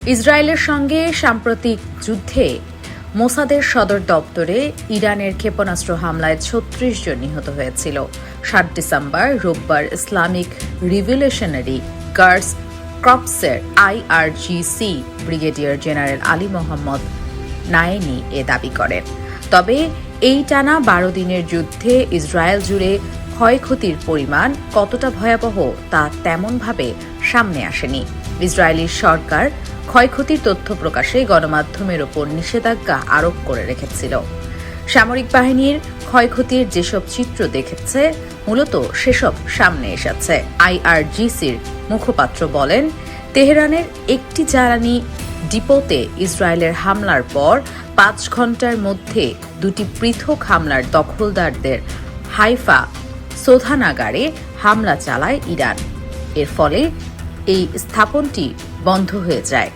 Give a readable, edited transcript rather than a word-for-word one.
ইসরায়েলের সঙ্গে সাম্প্রতিক যুদ্ধে মোসাদের সদর দপ্তরে ইরানের ক্ষেপণাস্ত্র হামলায় ৩৬ জন নিহত হয়েছিল। ৭ ডিসেম্বর রোববার ইসলামিক রিভলিউশনারি গার্ডস কর্পসের IRGC brigadier general Ali Mohammad Naeini এ দাবি করেন। তবে এই টানা ১২ দিনের যুদ্ধে ইসরায়েল জুড়ে ক্ষয়ক্ষতির পরিমাণ কতটা ভয়াবহ তা তেমনভাবে সামনে আসেনি। ইসরায়েলি সরকার ক্ষয়ক্ষতির তথ্য প্রকাশে গণমাধ্যমের ওপর নিষেধাজ্ঞা আরোপ করে রেখেছিল। সামরিক বাহিনীর ক্ষয়ক্ষতির যেসব চিত্র দেখেছে মূলত সেসব সামনে এসেছে। IRGCর মুখপাত্র বলেন, তেহরানের একটি জ্বালানি ডিপোতে ইসরায়েলের হামলার পর ৫ ঘণ্টার মধ্যে দুটি পৃথক হামলার দখলদারদের হাইফা শোধনাগারে হামলা চালায় ইরান। এর ফলে এই স্থাপনটি বন্ধ হয়ে যায়।